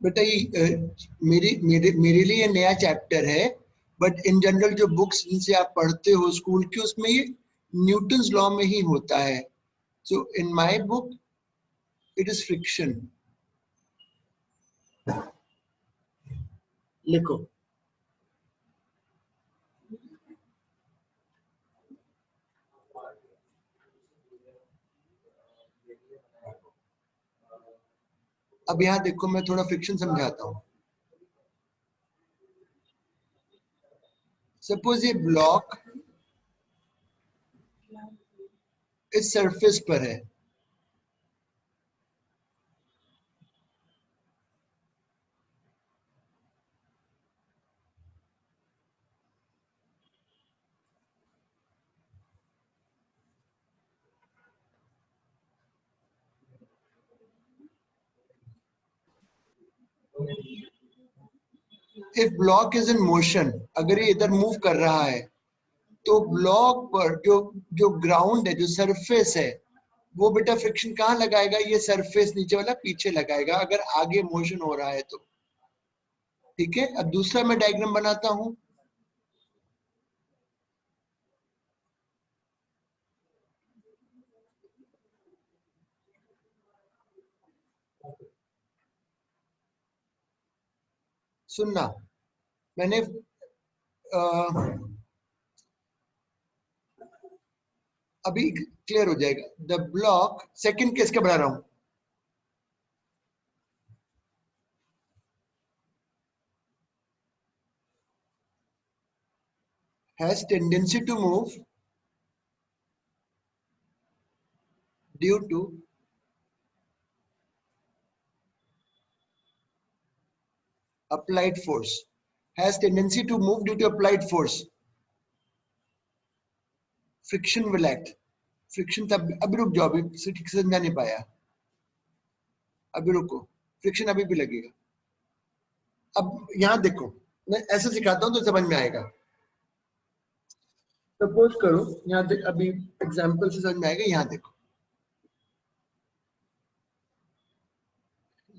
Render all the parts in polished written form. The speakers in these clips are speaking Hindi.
बेटा ये मेरे लिए ये नया चैप्टर है, बट इन जनरल जो बुक्स जिनसे आप पढ़ते हो स्कूल की, उसमें ये न्यूटन्स लॉ में ही होता है. So in my book it is friction. लिखो. अब यहाँ देखो, मैं थोड़ा फ्रिक्शन समझाता हूँ. सपोज ये ब्लॉक इस सरफेस पर है. If block is in motion, अगर ये इधर मूव कर रहा है, तो ब्लॉक पर जो ग्राउंड है, जो सरफेस है, वो बेटा फ्रिक्शन कहाँ लगाएगा? ये सरफेस नीचे वाला पीछे लगाएगा, अगर आगे मोशन हो रहा है तो. ठीक है. अब दूसरा मैं डायग्राम बनाता हूं. सुनना, मैंने अभी क्लियर हो जाएगा. द ब्लॉक, सेकंड केस का बना रहा हूं. Has tendency to move due to applied force. Has tendency to move due to applied force. Friction will act. Friction तब, अभी रुक जाओ, अभी ठीक से समझा नहीं पाया, अभी रुको. फ्रिक्शन अभी भी लगेगा. अब यहां देखो, मैं ऐसे सिखाता हूं तो समझ में आएगा. सपोज करो, यहाँ देख, अभी एग्जांपल से समझ में आएगा. यहाँ देखो,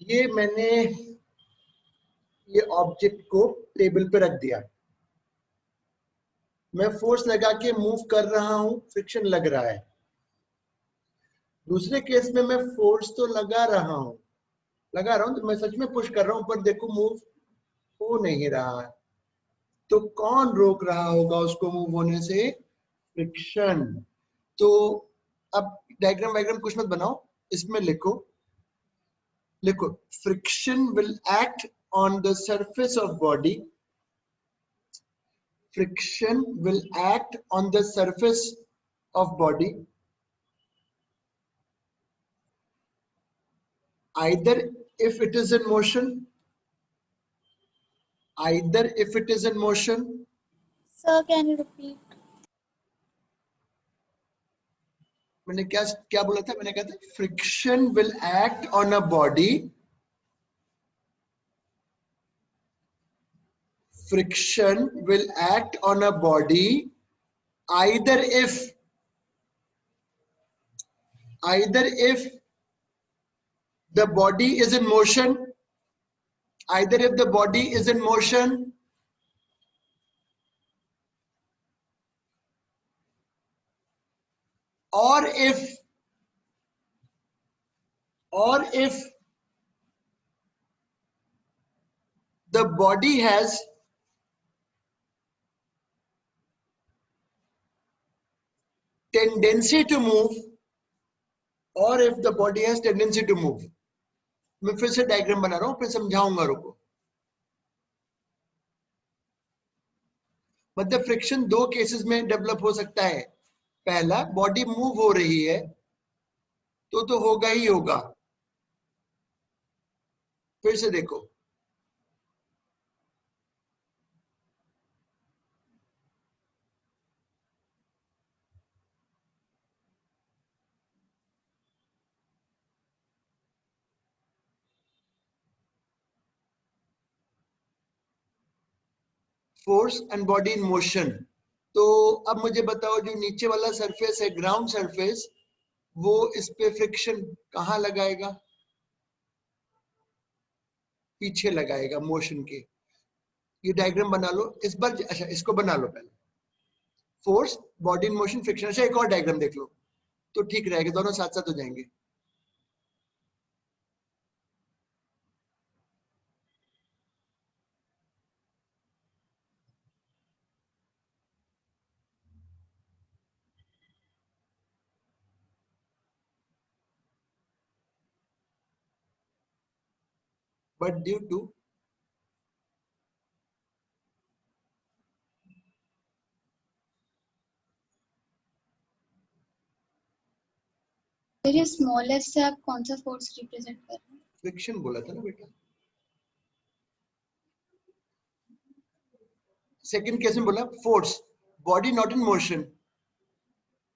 ये मैंने ये ऑब्जेक्ट को टेबल पे रख दिया. मैं फोर्स लगा के मूव कर रहा हूं, फ्रिक्शन लग रहा है. दूसरे केस में मैं फोर्स तो लगा रहा हूं तो मैं सच में पुश कर रहा हूं, पर देखो मूव हो नहीं रहा है. तो कौन रोक रहा होगा उसको मूव होने से? फ्रिक्शन. तो अब डायग्राम कुछ मत बनाओ, इसमें लिखो friction will act on the surface of body. Friction will act on the surface of body either if it is in motion. Sir, can you repeat? मैंने क्या बोला था? मैंने कहा था friction will act on a body. Friction will act on a body either if the body is in motion, or if the body has tendency to move, मैं फिर से डायग्राम बना रहा हूं, फिर समझाऊंगा, रुको. मतलब फ्रिक्शन दो केसेस में डेवलप हो सकता है. पहला, बॉडी मूव हो रही है तो होगा ही होगा. फिर से देखो, force and body in motion. तो अब मुझे बताओ, जो नीचे वाला सरफेस है, ग्राउंड सरफेस, वो इस पे फ्रिक्शन कहाँ लगाएगा? पीछे लगाएगा मोशन के। ये डायग्राम बना लो इस बार। अच्छा इसको बना लो पहले, force, body in motion, friction. अच्छा एक और डायग्राम देख लो तो ठीक रहेगा, दोनों साथ साथ हो जाएंगे। बट ड्यू टू फिर ये स्मॉलेस्ट से आप कौन सा फोर्स रिप्रेजेंट कर रहे हैं? फ्रिक्शन बोला था ना बेटा। सेकंड केस में बोला force, body not in motion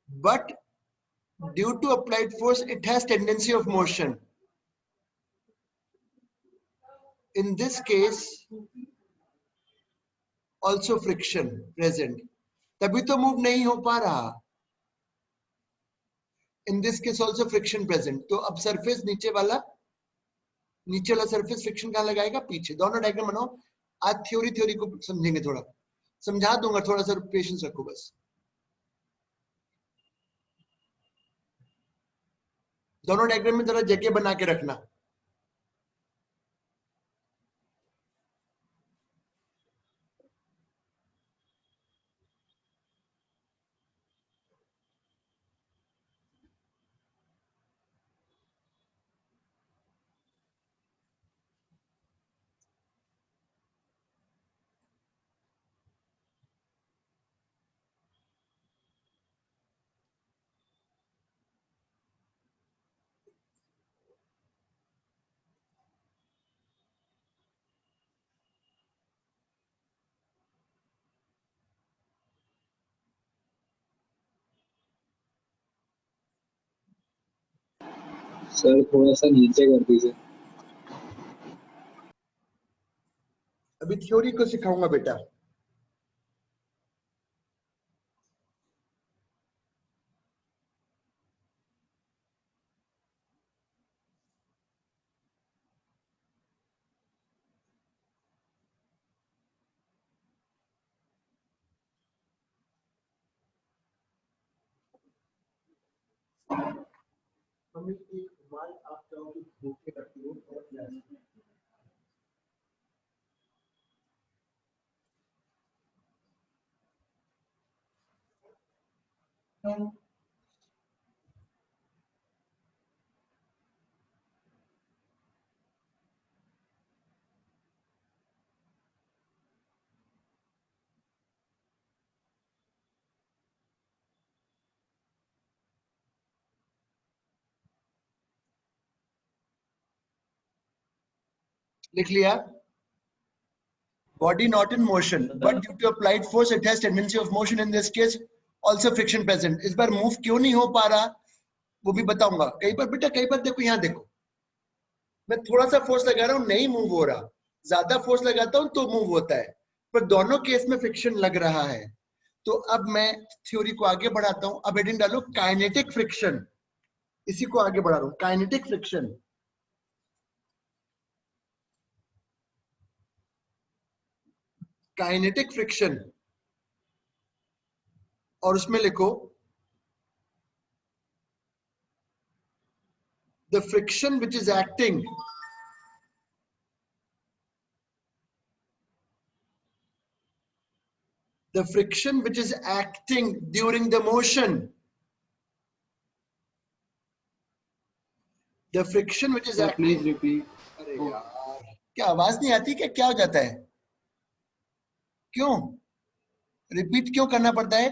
but due to applied force it has tendency of motion. In this case also friction present, तभी तो मूव नहीं हो पा रहा। In this case also friction present, तो अब सरफेस नीचे वाला सरफेस फ्रिक्शन कहां लगाएगा? पीछे। दोनों डायग्राम बनाओ। आज थ्योरी को समझेंगे, थोड़ा समझा दूंगा, थोड़ा सा पेशेंस रखो बस। दोनों डायग्राम में जरा जगह बना के रखना। सर थोड़ा सा नीचे कर दीजिए। अभी थ्योरी को सिखाऊंगा बेटा। मम्मी एक बाल आप चाहो तो धो के रख लो और क्लास में। लिख लिया? Body not in motion, but due to applied force, it has tendency of motion. In this case, also friction present. इस बार मूव क्यों नहीं हो पा रहा वो भी बताऊंगा। कई बार बेटा, कई बार देखो, यहाँ देखो, मैं थोड़ा सा फोर्स लगा रहा हूँ नहीं मूव हो रहा, ज्यादा फोर्स लगाता हूँ तो मूव होता है, पर दोनों केस में फ्रिक्शन लग रहा है। तो अब मैं थ्योरी को आगे बढ़ाता हूँ। अब हेडिंग डालो काइनेटिक फ्रिक्शन, इसी को आगे बढ़ा रहा हूँ, काइनेटिक फ्रिक्शन। काइनेटिक फ्रिक्शन, और उसमें लिखो the friction which is acting during the motion, the friction which is sir acting। Please repeat. अरे यार, क्या आवाज नहीं आती? क्या हो जाता है? क्यों रिपीट क्यों करना पड़ता है?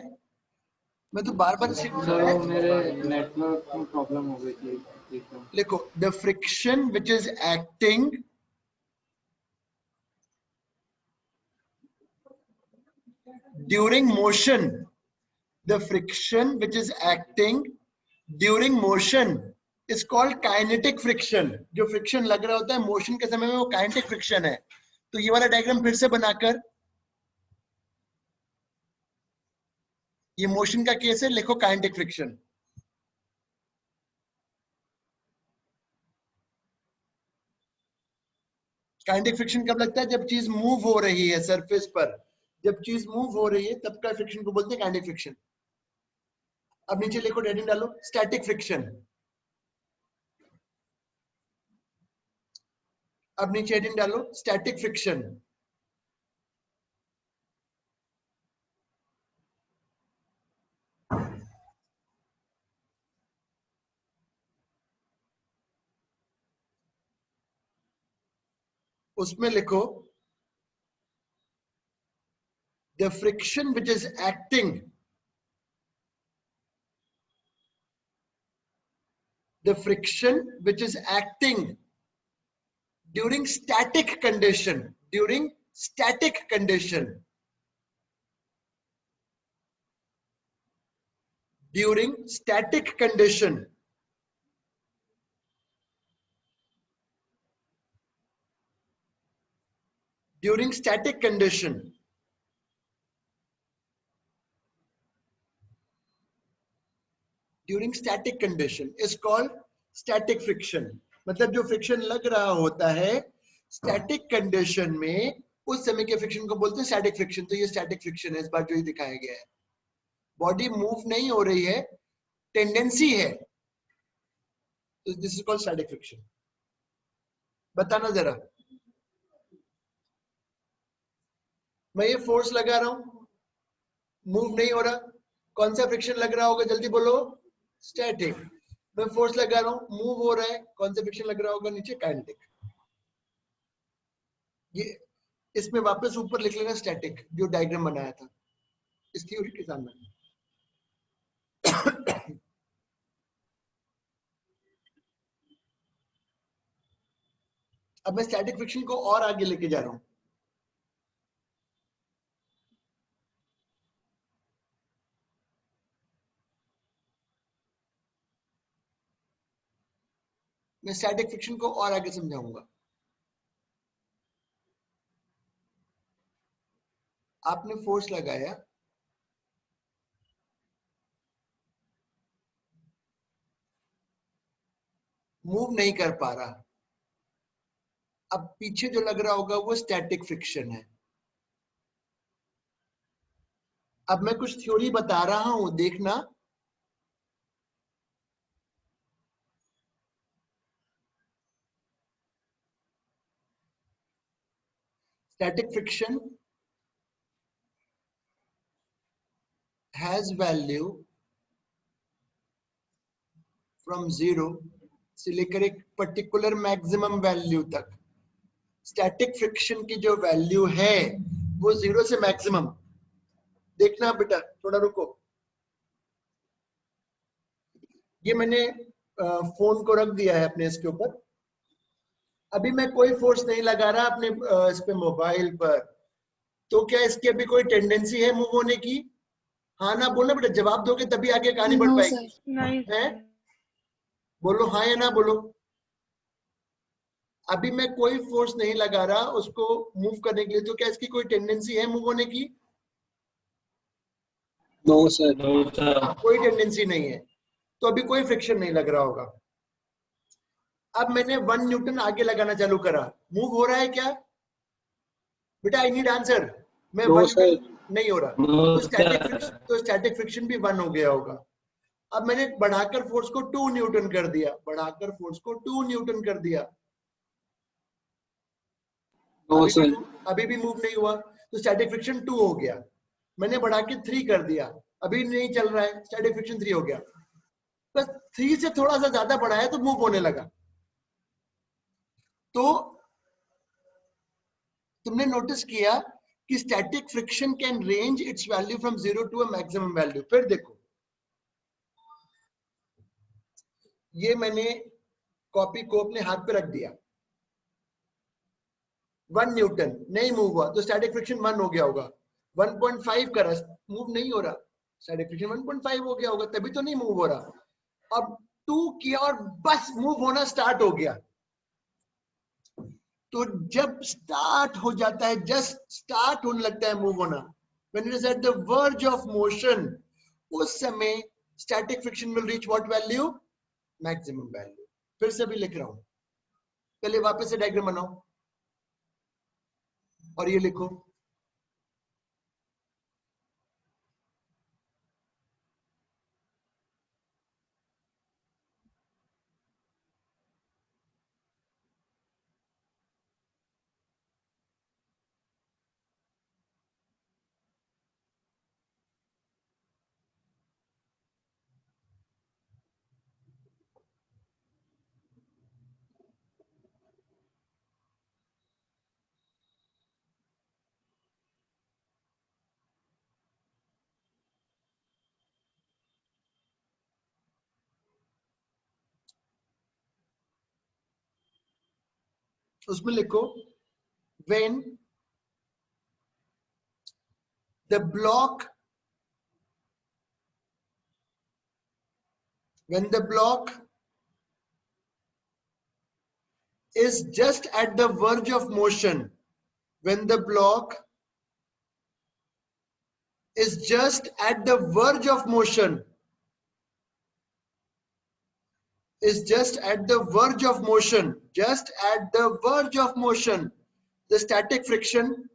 मैं तो बार बार सर वो मेरे नेटवर्क में प्रॉब्लम हो गई थी एकदम। लिखो the friction which is acting during motion, the friction which is acting during motion is called kinetic friction. जो फ्रिक्शन लग रहा होता है मोशन के समय में वो काइनेटिक फ्रिक्शन है। तो ये वाला डायग्राम फिर से बनाकर, ये मोशन का केस है, लिखो काइनेटिक फ्रिक्शन। काइनेटिक फ्रिक्शन कब लगता है? जब चीज मूव हो रही है सरफेस पर, जब चीज मूव हो रही है तब का फ्रिक्शन को बोलते हैं काइनेटिक फ्रिक्शन। अब नीचे लिखो, हेडिंग डालो, स्टैटिक फ्रिक्शन। अब नीचे हेडिंग डालो, स्टैटिक फ्रिक्शन। उसमें लिखो, the friction which is acting, the friction which is acting during static condition, during static condition, during static condition, during static condition, during static condition is called static friction। मतलब जो फ्रिक्शन लग रहा होता है स्टैटिक कंडीशन में, उस समय के फ्रिक्शन को बोलते हैं स्टैटिक फ्रिक्शन। तो ये स्टैटिक फ्रिक्शन है, इस बार जो ये दिखाया गया है। बॉडी मूव नहीं हो रही है, टेंडेंसी है, तो this is called static friction. बताना जरा, मैं ये फोर्स लगा रहा हूं, मूव नहीं हो रहा, कौन सा फ्रिक्शन लग रहा होगा? जल्दी बोलो, स्टैटिक। मैं फोर्स लगा रहा हूं, मूव हो रहा है, कौन सा फ्रिक्शन लग रहा होगा? नीचे काइनेटिक। ये इसमें वापस ऊपर लिख लेना स्टैटिक, जो डायग्राम बनाया था इस थ्योरी के सामने। अब मैं स्टैटिक फ्रिक्शन को और आगे लेके जा रहा हूं। मैं स्टैटिक फ्रिक्शन को और आगे समझाऊंगा। आपने फोर्स लगाया, मूव नहीं कर पा रहा, अब पीछे जो लग रहा होगा वो स्टैटिक फ्रिक्शन है। अब मैं कुछ थ्योरी बता रहा हूं, देखना। Static friction has value from 0 से लेकर एक पर्टिकुलर मैक्सिमम वैल्यू तक। स्टैटिक फ्रिक्शन की जो वैल्यू है वो 0 से मैक्सिमम। देखना बेटा, थोड़ा रुको। ये मैंने फोन को रख दिया है अपने इसके ऊपर। अभी मैं कोई फोर्स नहीं लगा रहा अपने इस पे मोबाइल पर, तो क्या इसकी अभी कोई टेंडेंसी है मूव होने की? हाँ ना बोलना बेटा, जवाब दोगे तभी आगे कहानी बढ़ नो पाएगी। सर। नहीं है? बोलो हाँ या ना बोलो। अभी मैं कोई फोर्स नहीं लगा रहा उसको मूव करने के लिए, तो क्या इसकी कोई टेंडेंसी है मूव होने की? No sir. कोई टेंडेंसी नहीं है, तो अभी कोई फ्रिक्शन नहीं लग रहा होगा। अब मैंने 1 न्यूटन आगे लगाना चालू करा, मूव हो रहा है क्या बेटा? I need answer. मैं नो 1 सर। न्यूटन नहीं हो रहा, तो स्टैटिक फ्रिक्शन भी 1 हो गया होगा। अब मैंने बढ़ाकर फोर्स को 2 न्यूटन कर दिया, बढ़ाकर फोर्स को 2 न्यूटन कर दिया, नो सर। अभी भी मूव नहीं हुआ, तो स्टैटिक फ्रिक्शन 2 हो गया। मैंने बढ़ा के 3 कर दिया, अभी नहीं चल रहा है, स्टैटिक फ्रिक्शन 3 हो गया। बस 3 से थोड़ा सा ज्यादा बढ़ाया तो मूव होने लगा। तो तुमने नोटिस किया कि static friction can range its value from 0 to a maximum value. फिर देखो, ये मैंने कॉपी को अपने हाथ पे रख दिया, 1 न्यूटन, नहीं मूव हुआ, तो स्टैटिक फ्रिक्शन 1 हो गया होगा। 1.5 करा, मूव नहीं हो रहा, स्टैटिक फ्रिक्शन 1.5 हो गया होगा, तभी तो नहीं मूव हो रहा। अब 2 किया और बस मूव होना स्टार्ट हो गया। तो जब स्टार्ट हो जाता है, जस्ट स्टार्ट होने लगता है मूव होना, when it is at the verge of motion, उस समय static friction will reach what value? Maximum value। फिर से भी लिख रहा हूं, पहले वापस से डायग्राम बनाओ। और ये लिखो उसमें लिखो when the block is just at the verge of motion, when the block is just at the verge of motion, just at the verge of motion, the static friction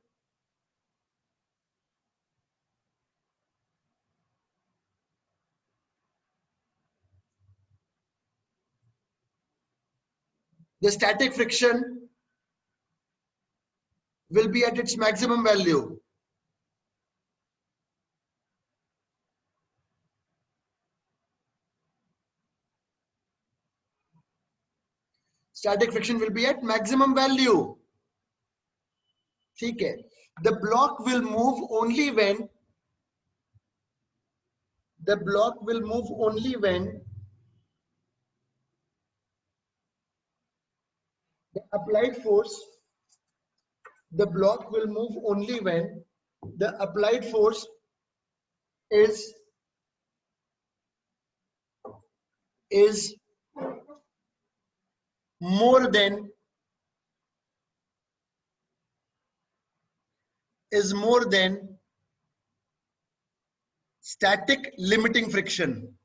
will be at its maximum value. Static friction will be at maximum value. ठीक है. The block will move only when the applied force the block will move only when the applied force is more than static limiting friction.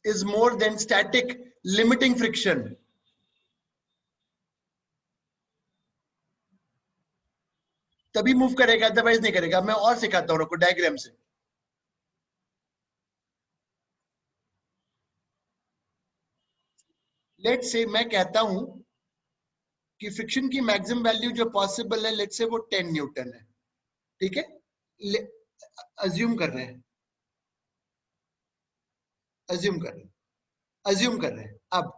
Is more than static limiting friction. तभी मूव करेगा, अदरवाइज नहीं करेगा. मैं और सिखाता हूं आपको डायग्राम से. लेट्स से मैं कहता हूं कि फ्रिक्शन की मैक्सिमम वैल्यू जो पॉसिबल है, लेट्स से वो 10 न्यूटन है. ठीक है, अज्यूम कर रहे हैं. अब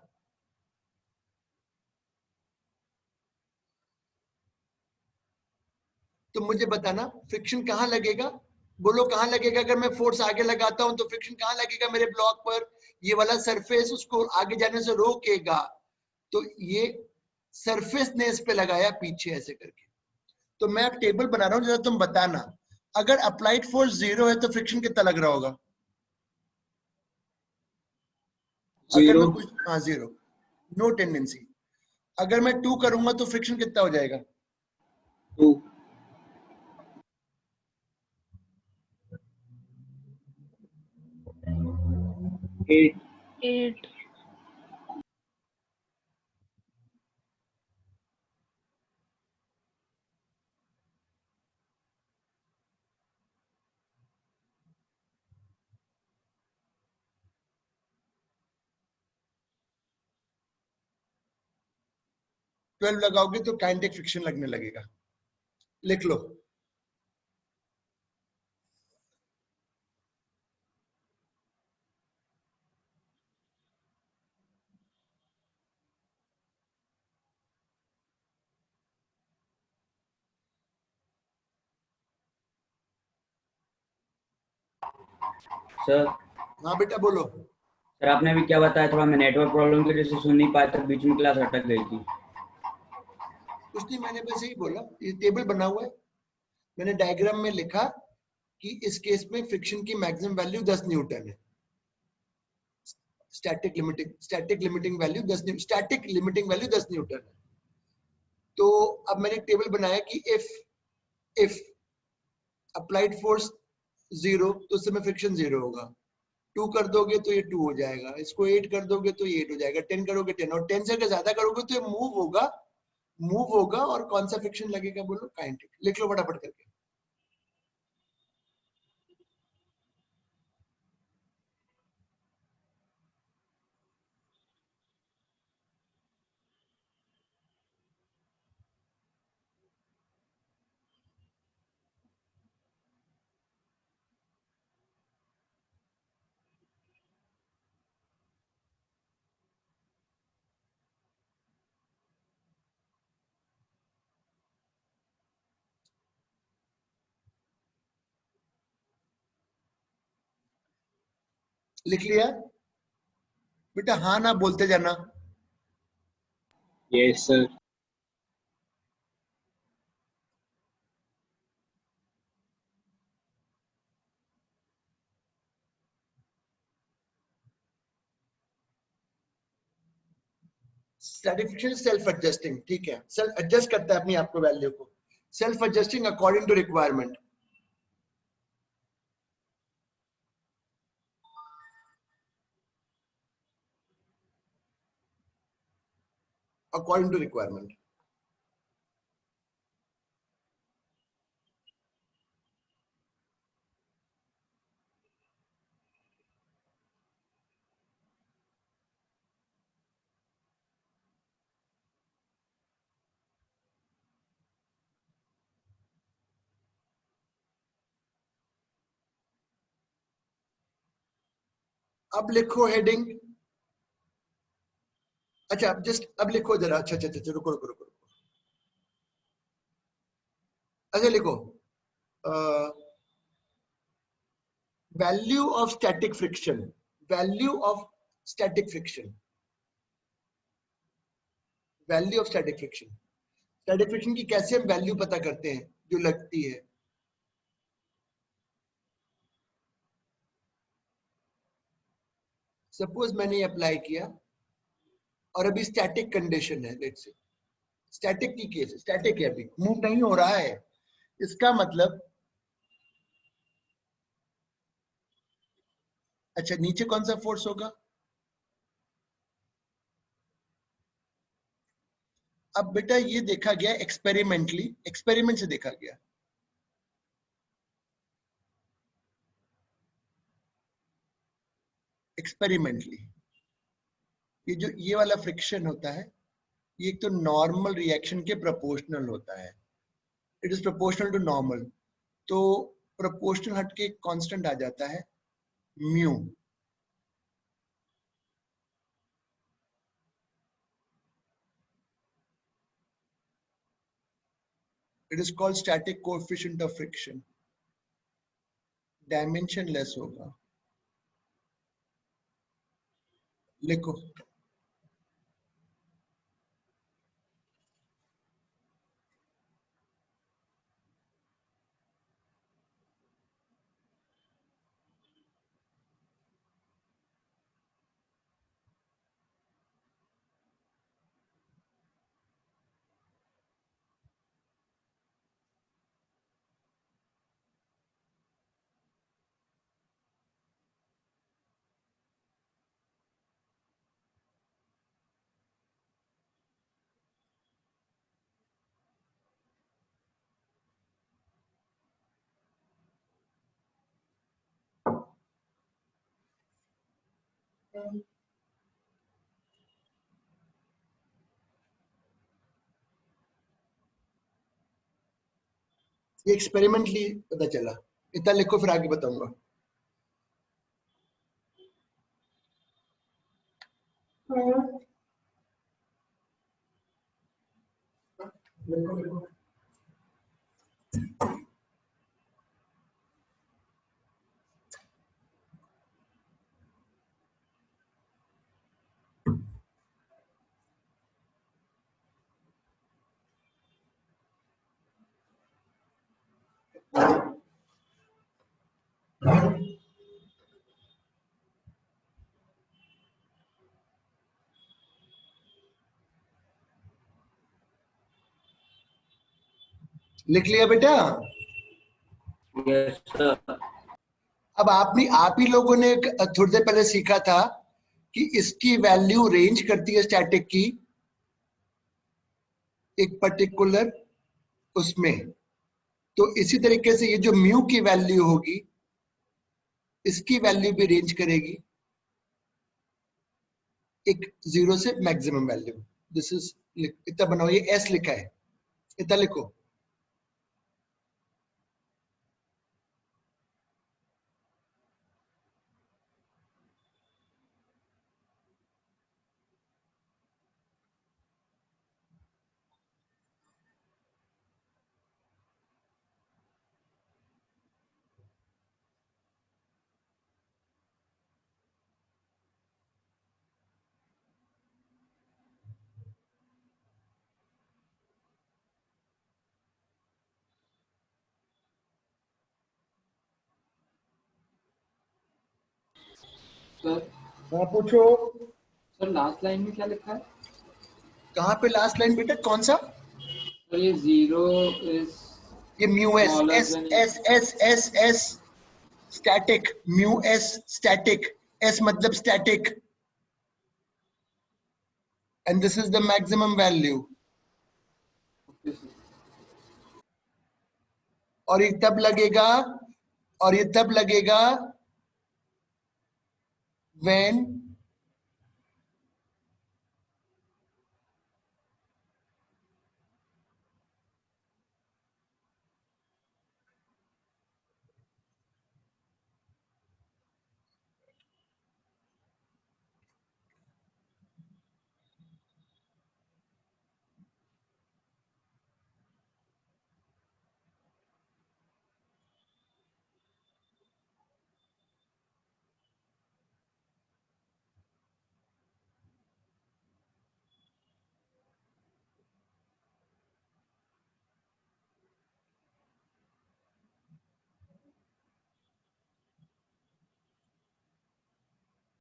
तो मुझे बताना फ्रिक्शन कहां लगेगा. बोलो कहां लगेगा. अगर मैं फोर्स आगे लगाता हूं तो फ्रिक्शन कहां लगेगा मेरे ब्लॉक पर. ये वाला सरफेस उसको आगे जाने से रोकेगा. तो ये सरफेस ने इस पे लगाया पीछे ऐसे करके. तो मैं अब टेबल बना रहा हूं, जरा तुम बताना अगर अप्लाइड फोर्स 0 है तो फ्रिक्शन कितना लग रहा होगा. अगर मैं कुछ 0, नो टेंडेंसी. अगर मैं 2 करूंगा तो फ्रिक्शन कितना हो जाएगा. 2. 8. 12 लगाओगे तो काइनेटिक फ्रिक्शन लगने लगेगा. लिख लो. सर. हाँ बेटा बोलो. सर आपने अभी क्या बताया, थोड़ा मैं नेटवर्क प्रॉब्लम की वजह से सुन नहीं पाया था, बीच में क्लास अटक गई थी. कुछ नहीं, मैंने बस यही बोला. ये टेबल बना हुआ है, मैंने डायग्राम में लिखा कि इस केस में फ्रिक्शन की मैक्सिमम वैल्यू 10 न्यूटन है. स्टैटिक लिमिटिंग वैल्यू 10 न्यूटन है. तो अब मैंने टेबल बनाया कि इफ अप्लाइड फोर्स 0 तो उस समय फ्रिक्शन 0 होगा. 2 कर दोगे तो ये 2 हो जाएगा, इसको 8 कर दोगे तो ये 8 हो जाएगा, 10 करोगे 10, और 10 से अगर ज्यादा करोगे तो ये मूव होगा और कौन सा फ्रिक्शन लगेगा बोलो? काइनेटिक। लिख लो फटाफट करके। लिख लिया बेटा? हाँ ना बोलते जाना। Yes sir. Static friction self adjusting, ठीक है, सेल्फ एडजस्ट करता है अपनी आपको वैल्यू को, self adjusting according to requirement. According to requirement. अब लिखो हेडिंग। अच्छा अब जस्ट अब लिखो जरा। अच्छा अच्छा अच्छा रुको रुको रुको। अच्छा लिखो value of static friction. Value of static friction. Value of static friction. Static friction की कैसे हम वैल्यू पता करते हैं जो लगती है? सपोज मैंने अप्लाई किया और अभी स्टैटिक कंडीशन है, लेट्स से स्टैटिक की केस, स्टैटिक है, अभी मूव नहीं हो रहा है, इसका मतलब अच्छा नीचे कौन सा फोर्स होगा? अब बेटा ये देखा गया एक्सपेरिमेंटली, एक्सपेरिमेंट से देखा गया। एक्सपेरिमेंटली ये वाला फ्रिक्शन होता है, ये एक तो नॉर्मल रिएक्शन के प्रोपोर्शनल होता है, it is proportional to normal. तो प्रोपोर्शनल हटके एक कांस्टेंट आ जाता है mu. It is called static coefficient of friction. Dimensionless होगा। लिखो ये एक्सपेरिमेंटली पता चला, इतना लिखो फिर आगे बताऊंगा। लिखो लिखो। लिख लिया बेटा? Yes sir. अब आप ही लोगों ने थोड़ी देर पहले सीखा था कि इसकी वैल्यू रेंज करती है स्टैटिक की एक पर्टिकुलर उसमें। तो इसी तरीके से ये जो म्यू की वैल्यू होगी इसकी वैल्यू भी रेंज करेगी एक 0 से मैक्सिमम वैल्यू। दिस इज, इतना बनाओ, ये एस लिखा है, इतना लिखो। सर हाँ पूछो। सर लास्ट लाइन में क्या लिखा है? कहाँ पे लास्ट लाइन बेटा, कौन सा? सर ये 0 इज ये mu S, smaller S than S S S S static, mu S static, S मतलब static, and this is the maximum value. और ये तब लगेगा, और ये तब लगेगा when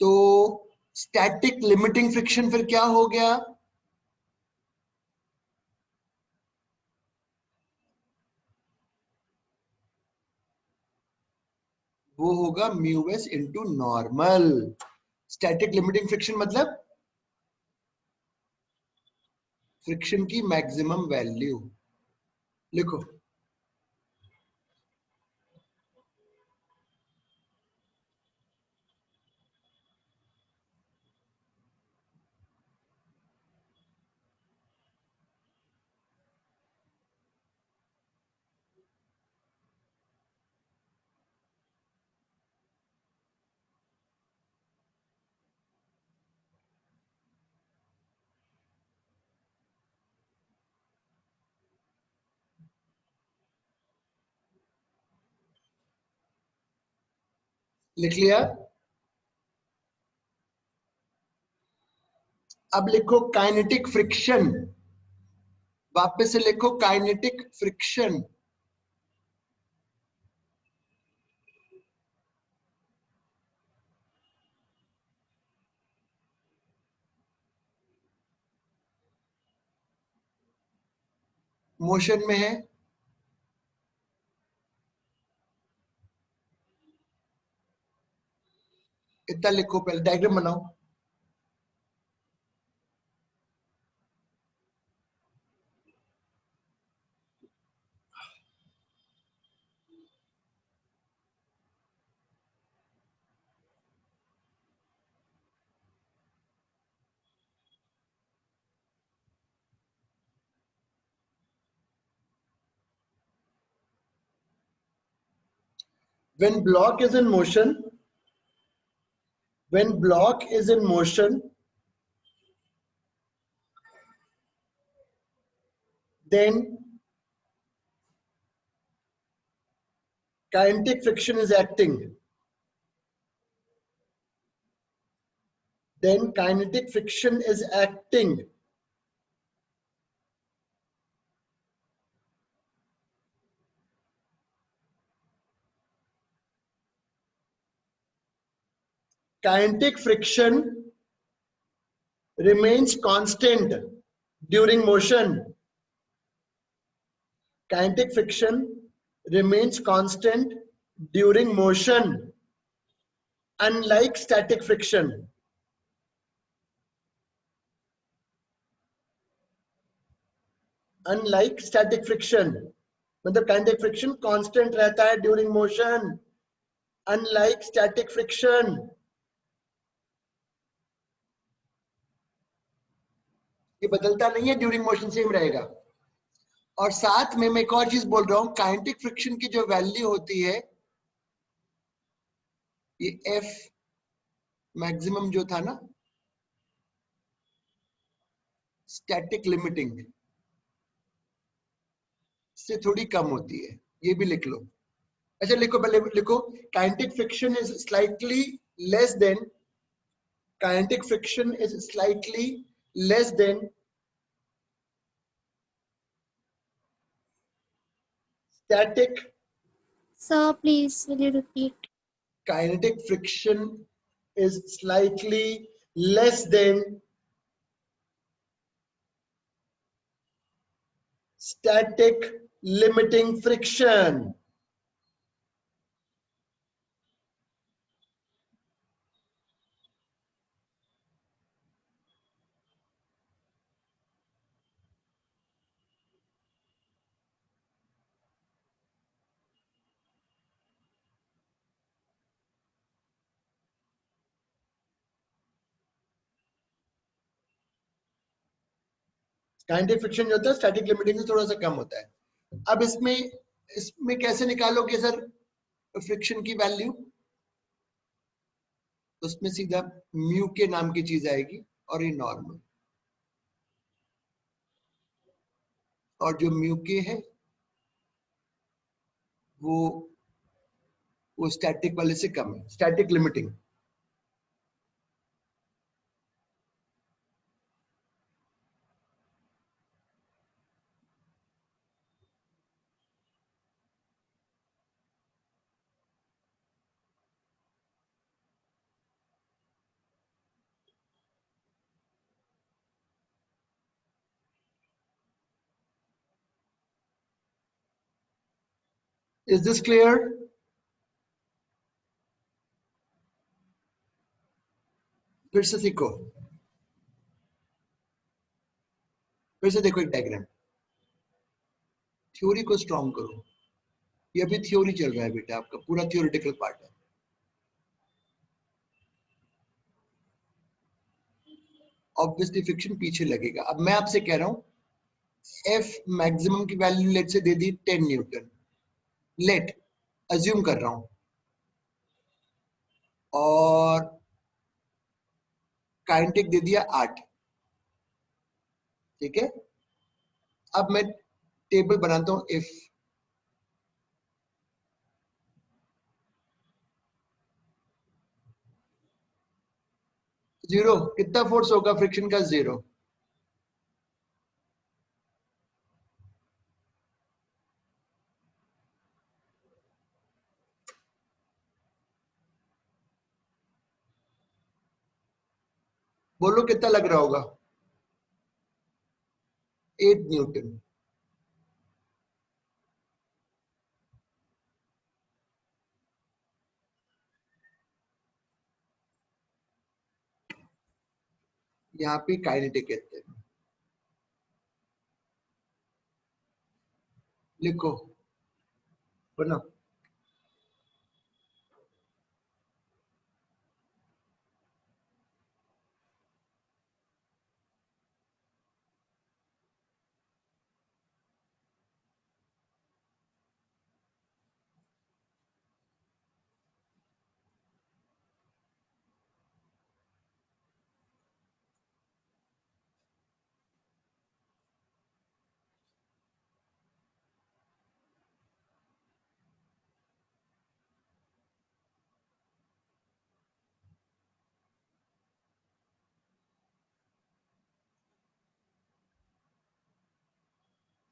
तो स्टैटिक लिमिटिंग फ्रिक्शन फिर क्या हो गया? वो होगा mu S into normal. Static limiting friction मतलब फ्रिक्शन की मैक्सिमम वैल्यू। लिखो। लिख लिया? अब लिखो काइनेटिक फ्रिक्शन, वापस से लिखो काइनेटिक फ्रिक्शन। मोशन में है, इतना लिखो, पहले डायग्राम बनाओ। When block is in motion, when block is in motion, then kinetic friction is acting. Then kinetic friction is acting. Kinetic friction remains constant during motion. Kinetic friction remains constant during motion. Unlike static friction, unlike static friction, मतलब काइनेटिक फ्रिक्शन कांस्टेंट रहता है during motion, unlike static friction. ये बदलता नहीं है, ड्यूरिंग मोशन सेम रहेगा। और साथ में मैं एक और चीज बोल रहा हूं, काइनेटिक फ्रिक्शन की जो वैल्यू होती है, ये एफ मैक्सिमम जो था ना, स्टैटिक लिमिटिंग से थोड़ी कम होती है, ये भी लिख लो। अच्छा लिखो, पहले लिखो, kinetic friction is slightly less than, kinetic friction is slightly less than static. Sir, please, will you repeat? Kinetic friction is slightly less than static limiting friction. Kinetic friction जो होता है स्टैटिक लिमिटिंग से थोड़ा सा कम होता है। अब इसमें कैसे निकालोगे सर फ्रिक्शन की वैल्यू? उसमें सीधा म्यू के नाम की चीज आएगी और ये नॉर्मल, और जो म्यू के है वो स्टैटिक वाले से कम है, static limiting. Is this clear? फिर से सीखो, फिर से देखो एक डायग्राम, थ्योरी को स्ट्रॉन्ग करो। ये अभी थ्योरी चल रहा है बेटा, आपका पूरा थ्योरेटिकल पार्ट है। ऑब्वियसली फ्रिक्शन पीछे लगेगा। अब मैं आपसे कह रहा हूं एफ मैक्सिमम की वैल्यू लेट से दे दी 10 न्यूटन, लेट अज्यूम कर रहा हूं, और काइनेटिक दे दिया 8, ठीक है। अब मैं टेबल बनाता हूं, इफ जीरो, कितना फोर्स होगा फ्रिक्शन का? जीरो। बोलो कितना लग रहा होगा? 8 न्यूटन। यहाँ पे काइनेटिक कहते हैं, लिखो बना।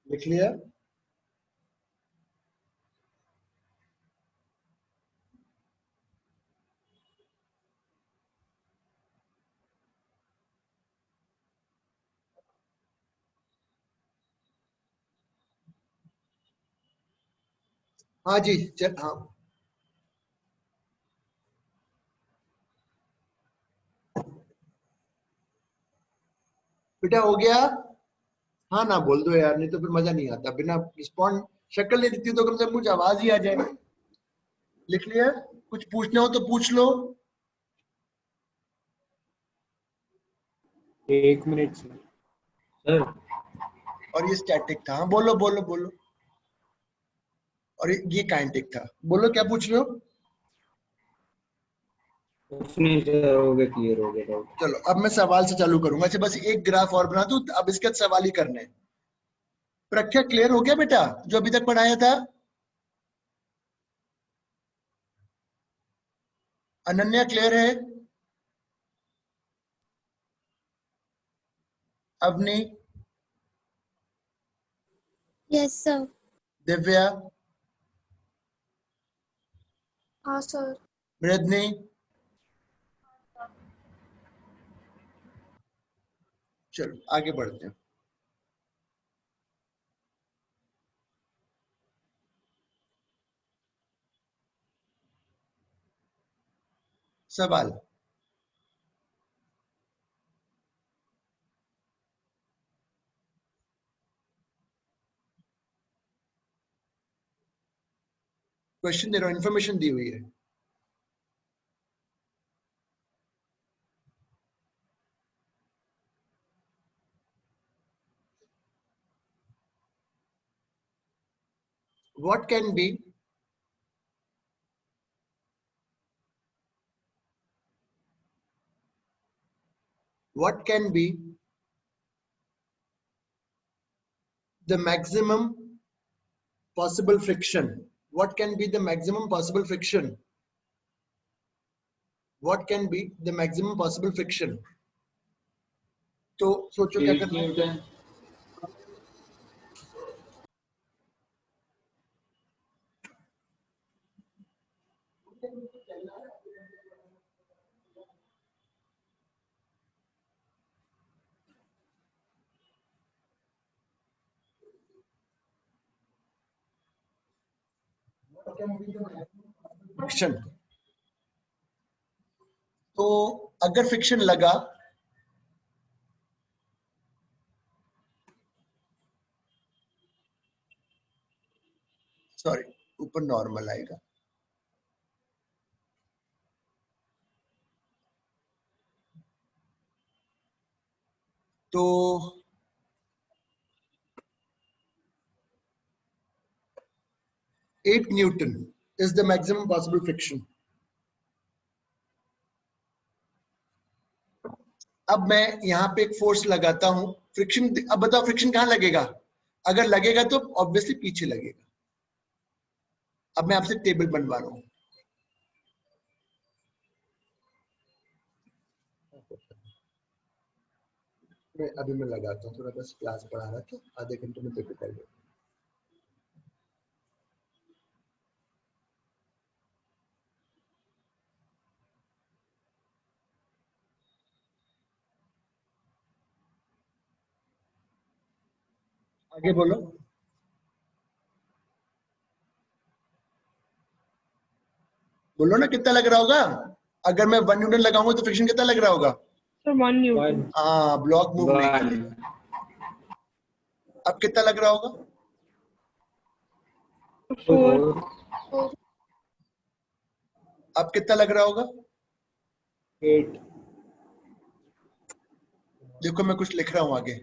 लिख लिया? हाँ जी, चल हाँ। बेटा हो गया? हाँ ना बोल दो यार, नहीं तो फिर मजा नहीं आता। बिना रिस्पॉन्ड, शक्ल नहीं दिखती तो कम से कम कुछ आवाज ही आ जाए। लिख लिया? कुछ पूछना हो तो पूछ लो। 1 मिनट सर। सर और ये स्टैटिक था। हाँ बोलो बोलो बोलो। और ये काइनेटिक था। बोलो क्या पूछ रहे हो? कुछ नहीं सर, हो गया, क्लियर हो गया डाउट। चलो अब मैं सवाल से चालू करूंगा। अच्छा बस एक ग्राफ और बना दूं, अब इसके बाद सवाल ही करने हैं। प्रख्या क्लियर हो गया बेटा जो अभी तक पढ़ाया था? अनन्या क्लियर है? अवनी? Yes, sir. दिव्या? हाँ सर। मृदनी? चलो आगे बढ़ते हैं। सवाल। क्वेश्चन दे रहा हूं, इंफॉर्मेशन दी हुई है। What can be what can be the maximum possible friction? What can be the maximum possible friction? What can be the maximum possible friction? तो सोचो क्या 8 करना है। न्यूटन। फ्रिक्शन। तो अगर फ्रिक्शन लगा, सॉरी ऊपर नॉर्मल आएगा, तो 8 Newton is the maximum possible friction. अब मैं यहाँ पे एक फोर्स लगाता हूं, फ्रिक्शन। अब बताओ फ्रिक्शन कहाँ लगेगा? अगर लगेगा तो ऑब्वियसली पीछे लगेगा। अब मैं आपसे टेबल बनवा रहा हूं। अभी मैं लगाता हूँ, थोड़ा बस क्लास पढ़ा रहा था, आधे घंटे में पेपर कर लो। आगे बोलो। बोलो ना कितना लग रहा होगा? अगर मैं 1 न्यूटन लगाऊंगा तो फ्रिक्शन कितना लग रहा होगा? Sir, 1 Newton. हाँ, ब्लॉक मूव नहीं वन। करेगा। अब कितना लग रहा होगा? 4. अब कितना लग रहा होगा? 8। देखो मैं कुछ लिख रहा हूं आगे।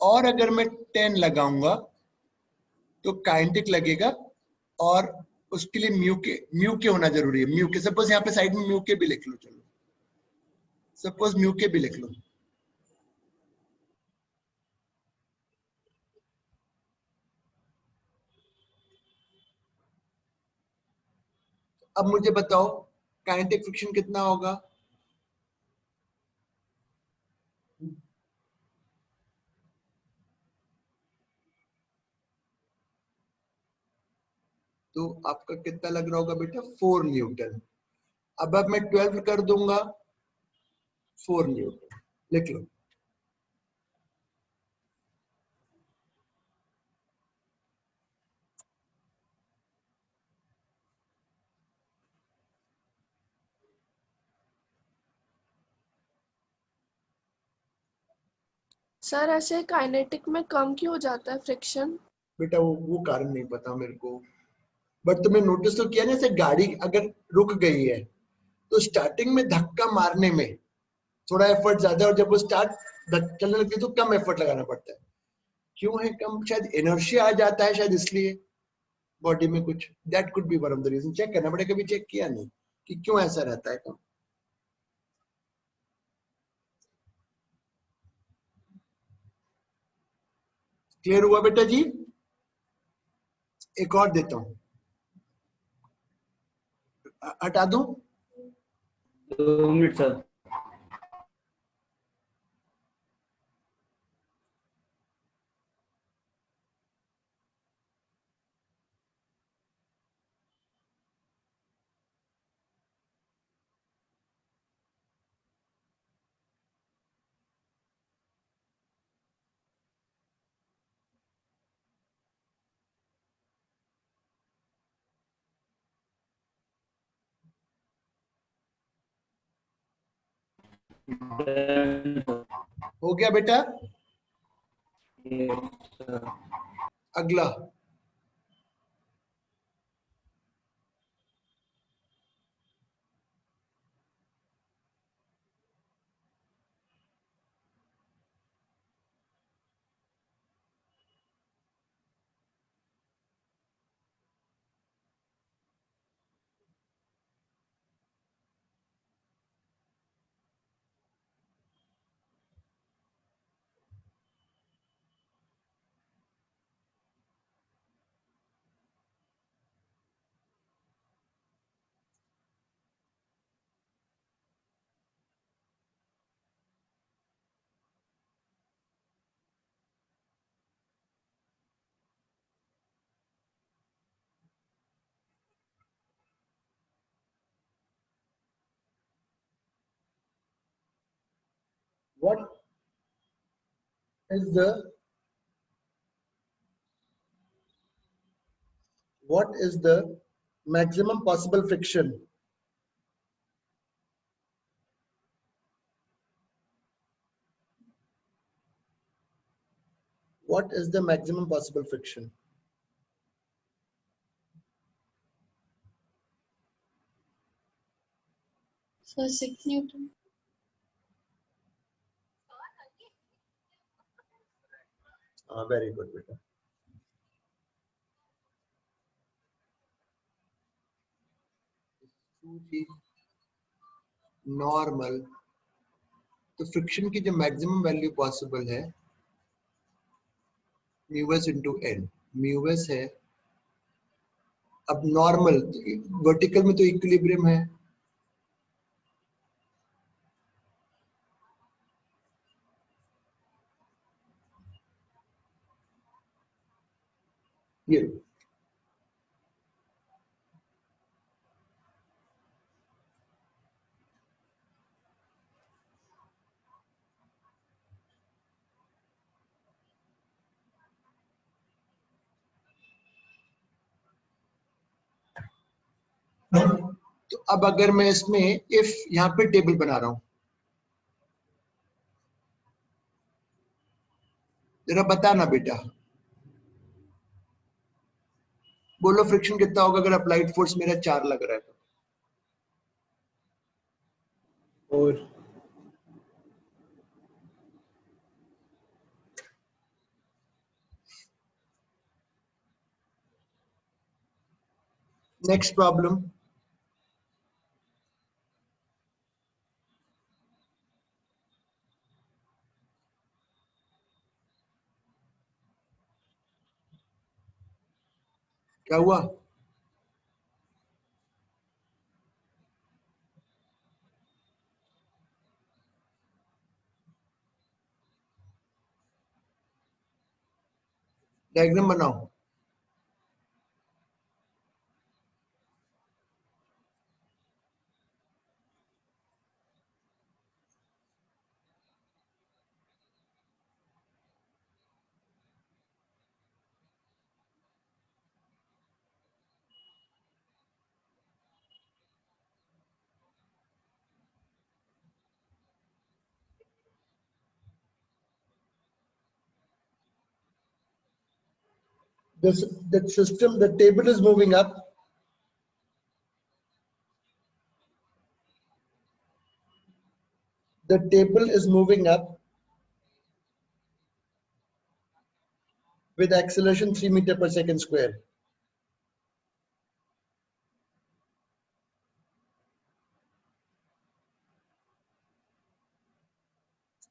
और अगर मैं 10 लगाऊंगा तो काइनेटिक लगेगा, और उसके लिए म्यू के होना जरूरी है। म्यू के, सपोज यहाँ पे साइड में म्यू के भी लिख लो। चलो सपोज म्यू के भी लिख लो। अब मुझे बताओ काइनेटिक फ्रिक्शन कितना होगा? तो आपका कितना लग रहा होगा बेटा? 4 न्यूटन। अब मैं 12 कर दूंगा, 4 न्यूटन लिख लो। सर ऐसे काइनेटिक में कम क्यों हो जाता है फ्रिक्शन? बेटा वो कारण नहीं पता मेरे को, बट तुमने नोटिस तो किया ना, जैसे गाड़ी अगर रुक गई है तो स्टार्टिंग में धक्का मारने में थोड़ा एफर्ट ज्यादा है, और जब वो स्टार्ट चलने लगती है तो कम एफर्ट लगाना पड़ता है। क्यों है कम? शायद इनर्शिया आ जाता है, शायद इसलिए बॉडी में कुछ, that could be one of the reason. Check करना पड़ेगा, कभी चेक किया नहीं कि क्यों ऐसा रहता है कम। क्लियर हुआ बेटा जी? एक और देता हूं, हटा दूं? 2 मिनट सर। हो गया बेटा? अगला, what is the maximum possible friction? What is the maximum possible friction? So 6 Newton. Very good बेटा। नॉर्मल, तो फ्रिक्शन की जो मैक्सिमम वैल्यू पॉसिबल है म्यूएस इंटू एन, म्यूएस है। अब नॉर्मल वर्टिकल में तो इक्विलिब्रियम है, ये तो अब अगर मैं इसमें इफ यहाँ पे टेबल बना रहा हूं, जरा बताना बेटा, बोलो फ्रिक्शन कितना होगा अगर अप्लाइड फोर्स मेरा 4 लग रहा है तो? और नेक्स्ट प्रॉब्लम, क्या हुआ? डायग्राम बनाओ। this the system, the table is moving up. The table is moving up with acceleration 3 meter per second square.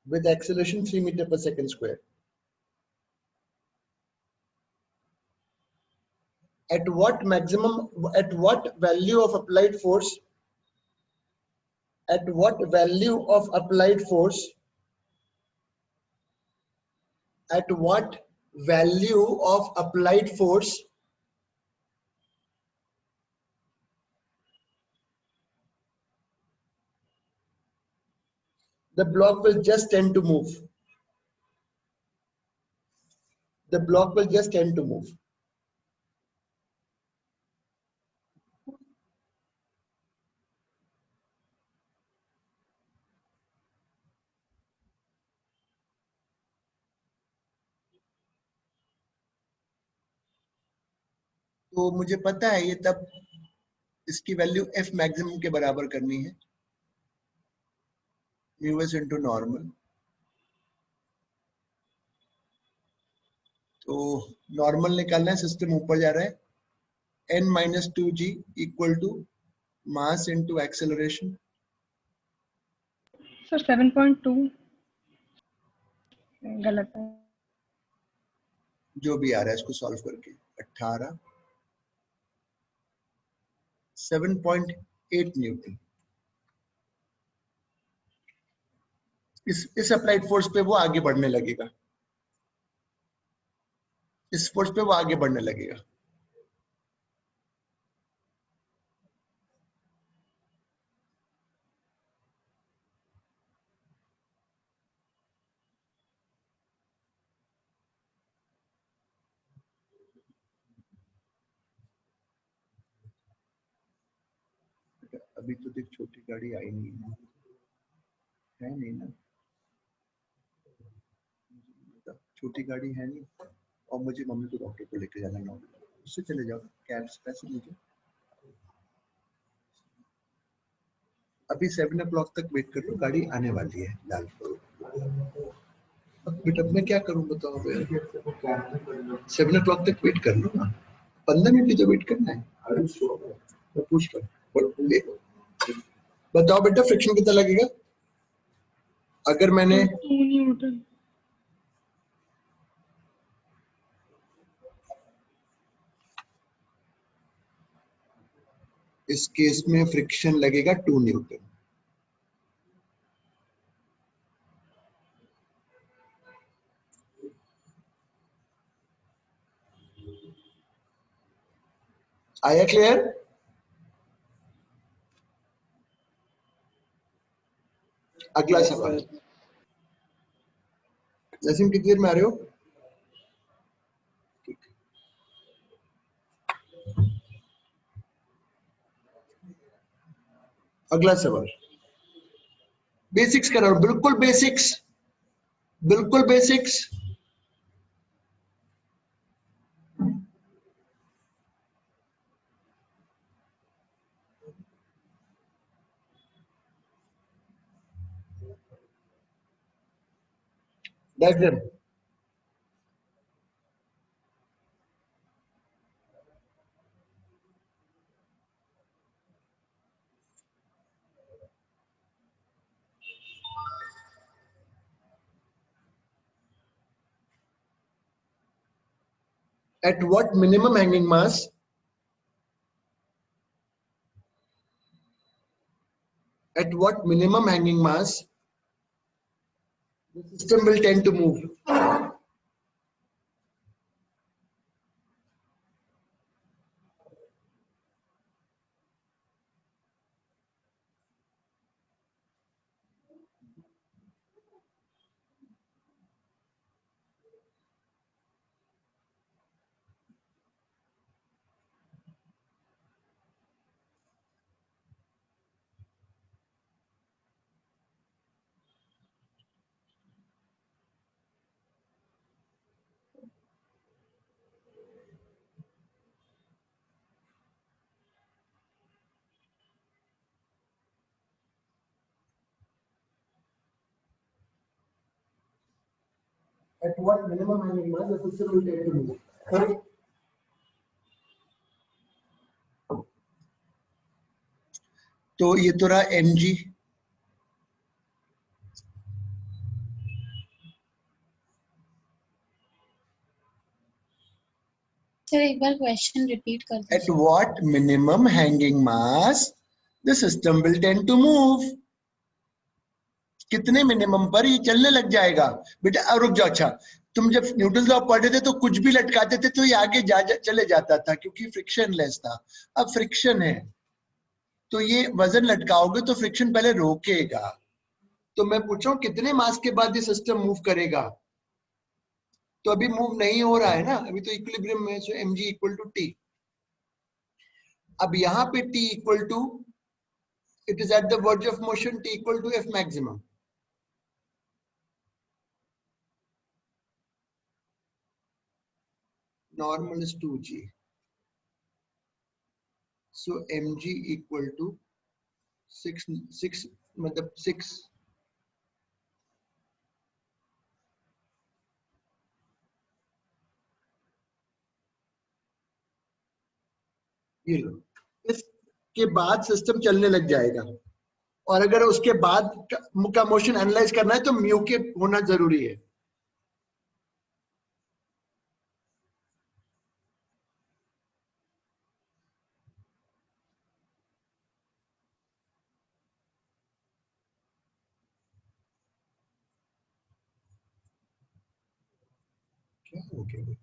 With acceleration 3 meter per second square. At what value of applied force? At what value of applied force? At what value of applied force the block will just tend to move? The block will just tend to move. तो मुझे पता है ये तब इसकी वैल्यू एफ मैक्सिमम के बराबर करनी है, म्यू एस इंटू नॉर्मल। तो नॉर्मल निकालना है, सिस्टम ऊपर जा रहा है, n minus 2g equal to mass into acceleration. Sir 7.2 गलत है। जो भी आ रहा है इसको सॉल्व करके 18 7.8 न्यूटन। इस अप्लाइड फोर्स पे वो आगे बढ़ने लगेगा, इस फोर्स पे वो आगे बढ़ने लगेगा। अभी तो देख छोटी गाड़ी आई नहीं है नहीं ना, छोटी गाड़ी है नहीं, और मुझे मम्मी को डॉक्टर को लेके जाना 9 बजे, उससे चले जाओ, कैब से पैसे लीजिए। अभी 7 o'clock तक वेट कर लो, गाड़ी आने वाली है लाल। बेटा मैं क्या करूं बताओ, 7 o'clock तक वेट कर लो ना, 15 मिनट की तो वेट करना है। मैं पूछ कर बताओ बेटा फ्रिक्शन कितना लगेगा अगर मैंने 2 न्यूटन। इस केस में फ्रिक्शन लगेगा 2 न्यूटन। आया क्लियर? अगला सवाल। नसीम कितनी देर में आ रहे हो? अगला सवाल बेसिक्स करा, बिल्कुल बेसिक्स, बिल्कुल basics. Diagram at what minimum hanging mass the system will tend to move? At what minimum hanging mass the system will tend to move? Correct? तो ये तो रहा mg. सर एक बार क्वेश्चन रिपीट कर At दीजिए. what minimum hanging mass the system will tend to move? कितने मिनिमम पर ये चलने लग जाएगा बेटा. अब रुक जाओ. अच्छा, तुम जब न्यूटन लॉ पढ़ते थे तो कुछ भी लटकाते थे तो ये आगे चले जाता था क्योंकि फ्रिक्शन लेस था. अब फ्रिक्शन है तो ये वजन लटकाओगे तो फ्रिक्शन पहले रोकेगा. तो मैं पूछ रहा हूँ कितने मास के बाद ये सिस्टम मूव करेगा. तो अभी मूव नहीं हो रहा है ना, अभी तो इक्विलिब्रियम में. So mg equal to T. अब यहाँ पे t equal to, it is at the verge of motion, t equal to f maximum. Normal is 2g. So mg equal to 6 मतलब 6. ये लो, इसके बाद सिस्टम चलने लग जाएगा. और अगर उसके बाद का मोशन एनालाइज करना है तो म्यू के होना जरूरी है. क्या हो गया?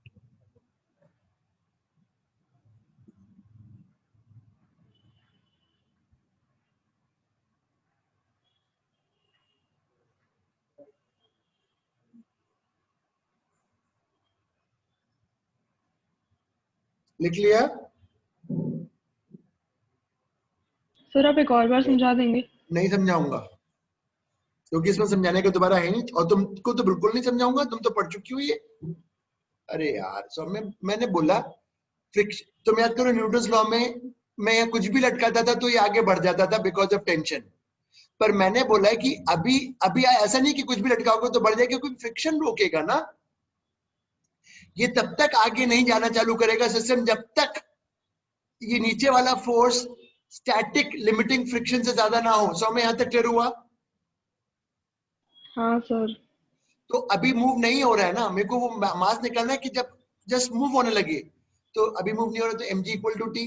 लिख लिया? सर आप एक और बार समझा देंगे? नहीं समझाऊंगा क्योंकि इसमें समझाने का दोबारा है नहीं. और तुमको तो बिल्कुल नहीं समझाऊंगा, तुम तो पढ़ चुकी हो ये. अरे यार, सो मैंने बोला फ्रिक्शन. तुम याद करो न्यूटन लॉ में मैं कुछ भी लटकाता था तो ये आगे बढ़ जाता था बिकॉज ऑफ टेंशन. पर मैंने बोला है कि अभी अभी ऐसा नहीं कि कुछ भी लटकाओगे तो बढ़ जाएगा क्योंकि फ्रिक्शन रोकेगा ना. ये तब तक आगे नहीं जाना चालू करेगा सिस्टम जब तक ये नीचे वाला फोर्स स्टैटिक लिमिटिंग फ्रिक्शन से ज्यादा ना हो. सो मैं यहां तक क्लियर हुआ? हाँ सर. तो अभी मूव नहीं हो रहा है ना, मेरे को वो मास निकालना है कि जब जस्ट मूव होने लगे. तो अभी मूव नहीं हो रहा तो mg equal to T,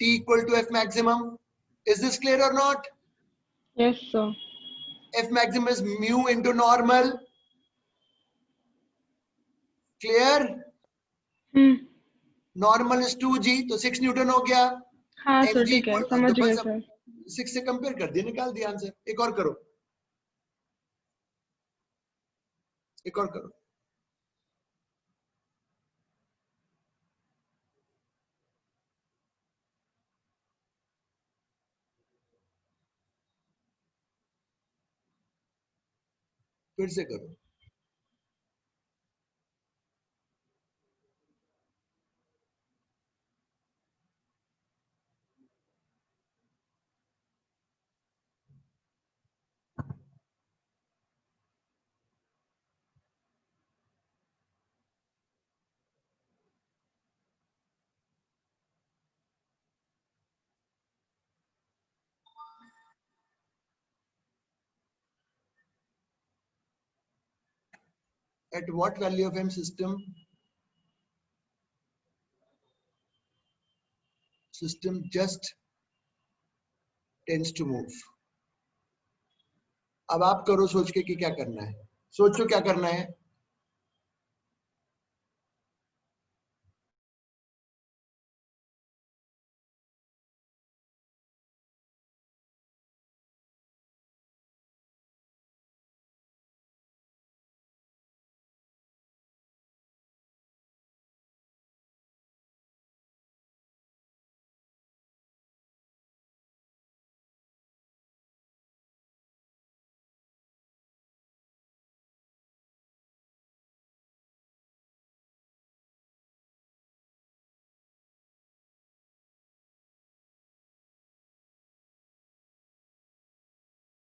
t equal to f maximum. Is this clear or not? Yes sir. F maximum is mu into normal. Clear? Normal is 2g, तो 6 न्यूटन हो गया. हाँ सर mg ठीक है, इक्वल, समझ तो गए बस सर. 6 से कंपेयर कर दिया, निकाल दिया आंसर. एक और करो, एक और करो. फिर से करो. At what value of m system just tends to move? अब आप करो सोच के कि क्या करना है. सोचो क्या करना है.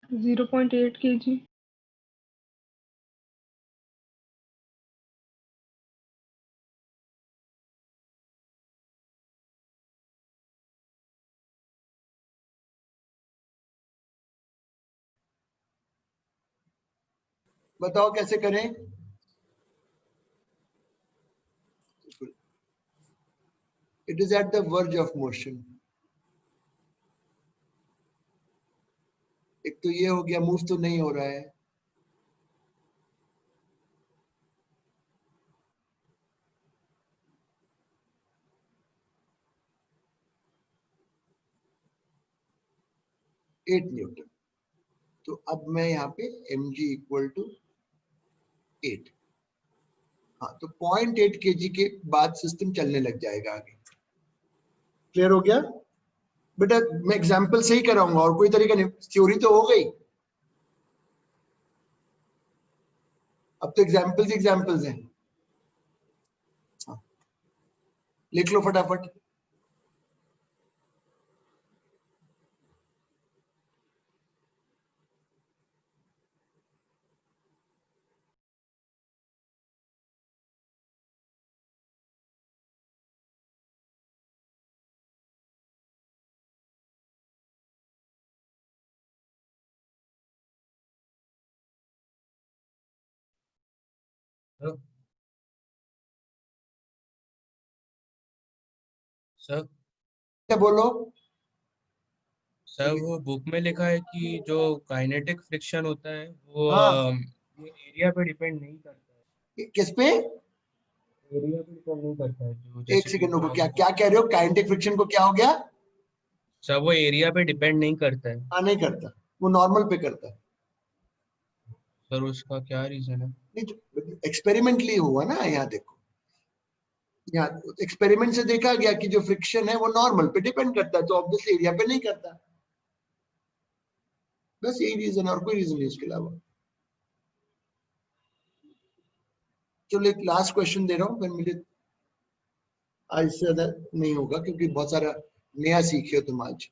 .8 kg. बताओ कैसे करें? It is at the verge of motion. एक तो ये हो गया, मूव तो नहीं हो रहा है. Eight newton. तो अब मैं यहाँ पे mg इक्वल टू 8. हाँ, तो 0.8 kg के बाद सिस्टम चलने लग जाएगा आगे. क्लियर हो गया बेटा? मैं एग्जांपल से ही कराऊंगा और कोई तरीका नहीं. थ्योरी तो हो गई, अब तो एग्जांपल्स हैं. हाँ, लिख लो फटाफट. सर क्या बोलो? सर वो बुक में लिखा है कि जो काइनेटिक फ्रिक्शन होता है वो हाँ, ये एरिया पे डिपेंड नहीं करता है. किस पे? एरिया पे डिपेंड नहीं करता है, जो एक जैसे कि सेकंड रुको, क्या नॉर्मल. क्या कह रहे हो? काइनेटिक फ्रिक्शन को क्या हो गया? सर वो एरिया पे डिपेंड नहीं करता है. हाँ, नहीं करता, वो नॉर्मल पे करता है. सर उसका क्या रीजन है? नहीं, एक्सपेरिमेंटली हुआ ना. यहाँ देखो, यहाँ एक्सपेरिमेंट से देखा गया कि जो फ्रिक्शन है वो नॉर्मल पे डिपेंड करता है, तो ऑब्वियसली एरिया पे नहीं करता. बस यही रीजन है, और कोई रीजन नहीं इसके अलावा. चलो एक लास्ट क्वेश्चन दे रहा हूँ, फिर मुझे आज इससे ज्यादा नहीं होगा क्योंकि बहुत सारा नया सीखे हो तुम आज.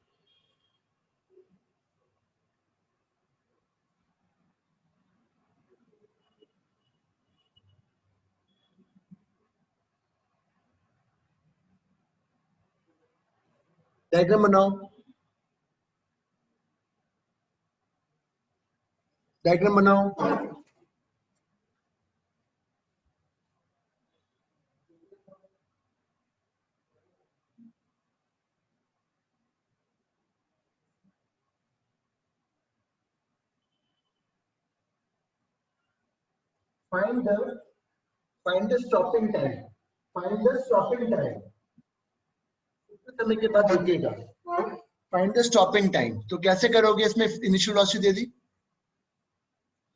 डायग्राम बनाओ. डायग्राम बनाओ. Find the stopping time. Find the stopping time. कितने समय के बाद रुकेगा? Find the stopping time. तो कैसे करोगे? इसमें इनिशियल वेलोसिटी दे दी,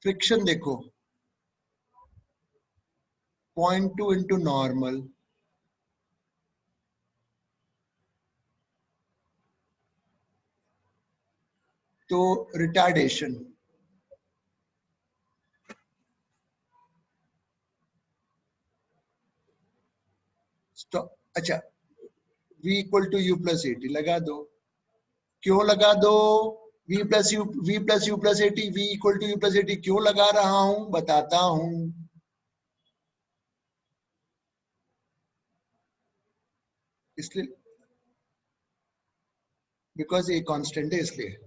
फ्रिक्शन देखो 0.2 इंटू नॉर्मल, तो रिटार्डेशन अच्छा v equal to u plus a t लगा दो. क्यों लगा दो? v plus u plus a t, v equal to u plus a t क्यों लगा रहा हूं बताता हूं. इसलिए बिकॉज ए कांस्टेंट है इसलिए.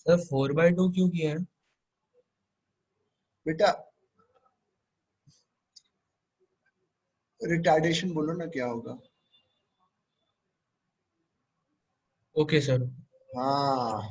सर 4/2 क्यों किया है? बेटा रिटार्डेशन बोलो ना, क्या होगा? Okay sir. हाँ,